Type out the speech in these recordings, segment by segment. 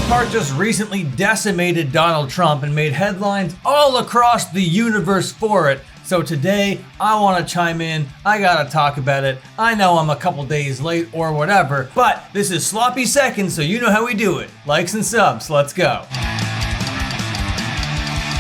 Park just recently decimated Donald Trump and made headlines all across the universe for it. So today, I want to chime in, I gotta talk about it. I know I'm a couple days late or whatever, but this is Sloppy Seconds, so you know how we do it. Likes and subs, let's go.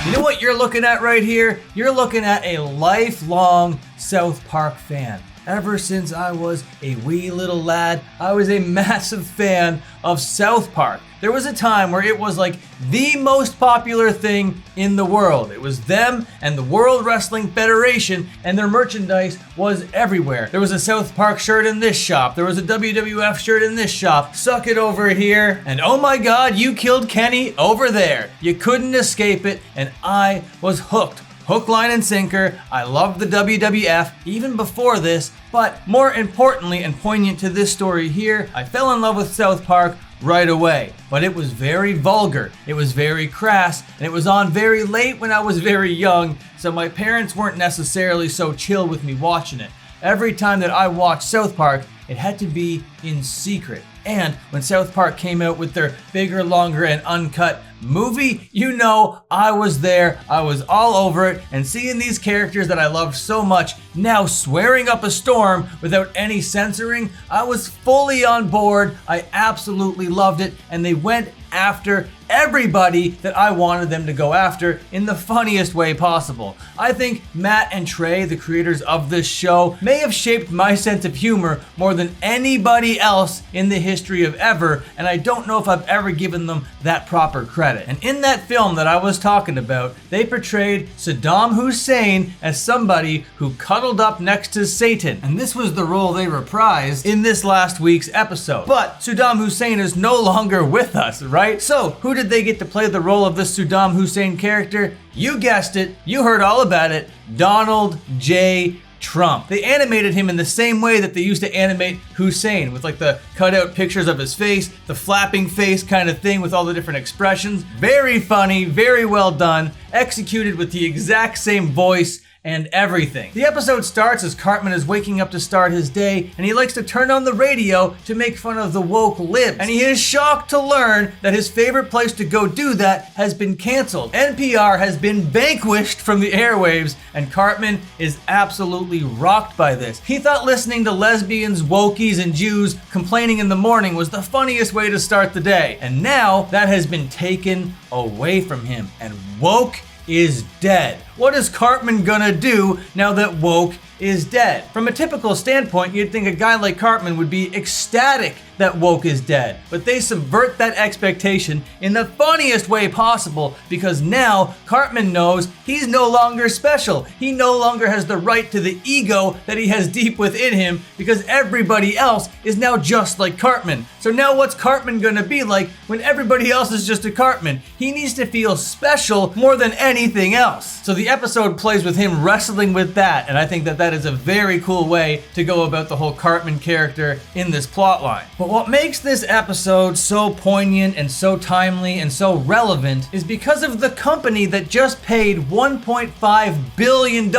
You know what you're looking at right here? You're looking at a lifelong South Park fan. Ever since I was a wee little lad, I was a massive fan of South Park. There was a time where it was like the most popular thing in the world. It was them and the World Wrestling Federation, and their merchandise was everywhere. There was a South Park shirt in this shop. There was a WWF shirt in this shop. Suck it over here. And oh my God, you killed Kenny over there. You couldn't escape it, and I was hooked. Hook, line, and sinker. I loved the WWF even before this, but more importantly and poignant to this story here, I fell in love with South Park right away. But it was very vulgar, it was very crass, and it was on very late when I was very young, so my parents weren't necessarily so chill with me watching it. Every time that I watched South Park, it had to be in secret. And when South Park came out with their bigger, longer, and uncut movie, you know, I was there, I was all over it, and seeing these characters that I loved so much now swearing up a storm without any censoring, I was fully on board. I absolutely loved it, and they went after everybody that I wanted them to go after in the funniest way possible. I think Matt and Trey, the creators of this show, may have shaped my sense of humor more than anybody else in the history of ever, and I don't know if I've ever given them that proper credit. And in that film that I was talking about, they portrayed Saddam Hussein as somebody who cuddled up next to Satan, and this was the role they reprised in this last week's episode. But Saddam Hussein is no longer with us, right? So who did they get to play the role of this Saddam Hussein character? You guessed it, you heard all about it, Donald J. Trump. They animated him in the same way that they used to animate Hussein, with like the cutout pictures of his face, the flapping face kind of thing with all the different expressions. Very funny, very well done, executed with the exact same voice and everything. The episode starts as Cartman is waking up to start his day, and he likes to turn on the radio to make fun of the woke libs. And he is shocked to learn that his favorite place to go do that has been canceled. NPR has been vanquished from the airwaves, and Cartman is absolutely rocked by this. He thought listening to lesbians, wokies, and Jews complaining in the morning was the funniest way to start the day. And now that has been taken away from him, and woke is dead. What is Cartman gonna do now that woke is dead? From a typical standpoint, you'd think a guy like Cartman would be ecstatic that woke is dead, but they subvert that expectation in the funniest way possible, because now Cartman knows he's no longer special. He no longer has the right to the ego that he has deep within him, because everybody else is now just like Cartman. So now what's Cartman gonna be like when everybody else is just a Cartman? He needs to feel special more than anything else. So the episode plays with him wrestling with that, and I think that is a very cool way to go about the whole Cartman character in this plotline. But what makes this episode so poignant and so timely and so relevant is because of the company that just paid $1.5 billion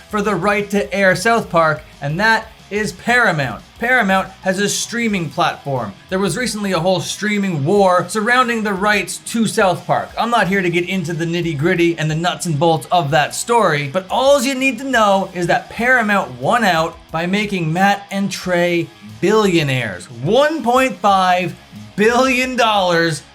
for the right to air South Park, and that is Paramount. Paramount has a streaming platform. There was recently a whole streaming war surrounding the rights to South Park. I'm not here to get into the nitty-gritty and the nuts and bolts of that story, but all you need to know is that Paramount won out by making Matt and Trey billionaires. $1.5 billion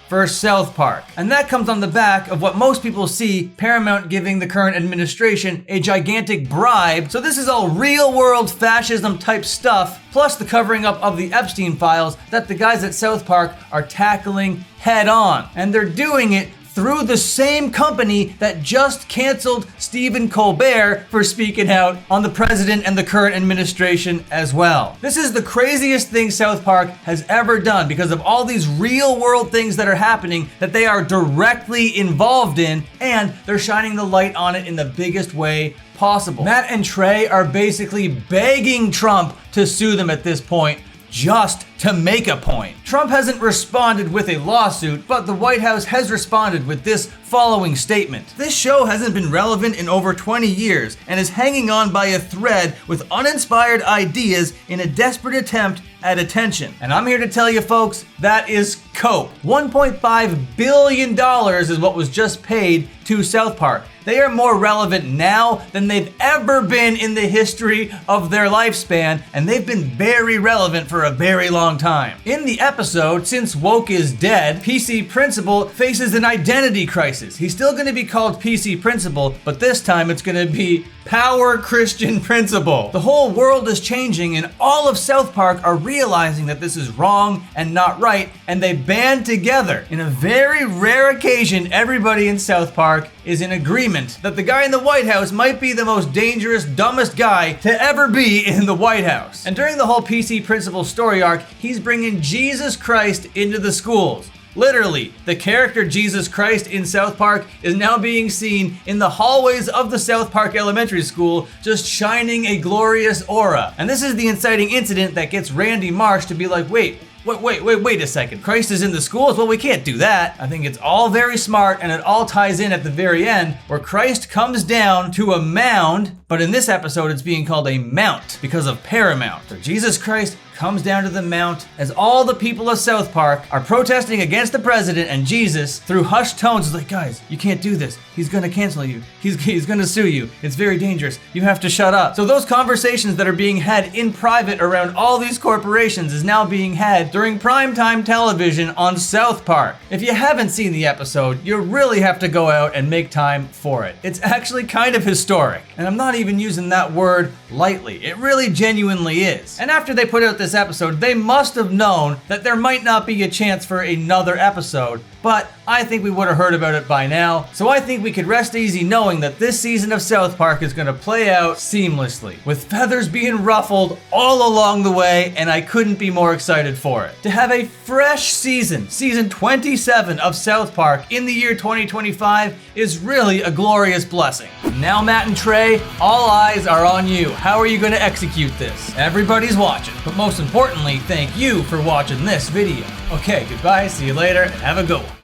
for South Park. And that comes on the back of what most people see Paramount giving the current administration a gigantic bribe. So this is all real world fascism type stuff, plus the covering up of the Epstein files that the guys at South Park are tackling head on. And they're doing it through the same company that just canceled Stephen Colbert for speaking out on the president and the current administration as well. This is the craziest thing South Park has ever done because of all these real world things that are happening that they are directly involved in, and they're shining the light on it in the biggest way possible. Matt and Trey are basically begging Trump to sue them at this point, just to make a point. Trump hasn't responded with a lawsuit, but the White House has responded with this following statement. This show hasn't been relevant in over 20 years and is hanging on by a thread with uninspired ideas in a desperate attempt at attention. And I'm here to tell you folks, that is cope. $1.5 billion is what was just paid to South Park. They are more relevant now than they've ever been in the history of their lifespan, and they've been very relevant for a very long time. In the episode, since Woke is dead, PC Principal faces an identity crisis. He's still going to be called PC Principal, but this time it's going to be Power Christian Principal. The whole world is changing, and all of South Park are realizing that this is wrong and not right, and they band together. In a very rare occasion, everybody in South Park is in agreement that the guy in the White House might be the most dangerous, dumbest guy to ever be in the White House. And during the whole PC Principal story arc, he's bringing Jesus Christ into the schools. Literally, the character Jesus Christ in South Park is now being seen in the hallways of the South Park Elementary School, just shining a glorious aura. And this is the inciting incident that gets Randy Marsh to be like, wait a second. Christ is in the schools? Well, we can't do that. I think it's all very smart, and it all ties in at the very end where Christ comes down to a mound, but in this episode it's being called a mount because of Paramount. So Jesus Christ comes down to the mount as all the people of South Park are protesting against the president, and Jesus, through hushed tones, is like, guys, you can't do this. He's gonna cancel you. He's gonna sue you. It's very dangerous. You have to shut up. So those conversations that are being had in private around all these corporations is now being had during primetime television on South Park. If you haven't seen the episode, you really have to go out and make time for it. It's actually kind of historic, and I'm not even using that word lightly. It really genuinely is. And after they put out this episode, they must have known that there might not be a chance for another episode, but I think we would have heard about it by now. So I think we could rest easy knowing that this season of South Park is going to play out seamlessly, with feathers being ruffled all along the way, and I couldn't be more excited for it. To have a fresh season 27 of South Park in the year 2025 is really a glorious blessing. Now, Matt and Trey, all eyes are on you. How are you going to execute this? Everybody's watching, but most importantly, thank you for watching this video. Okay, goodbye, see you later, and have a good one.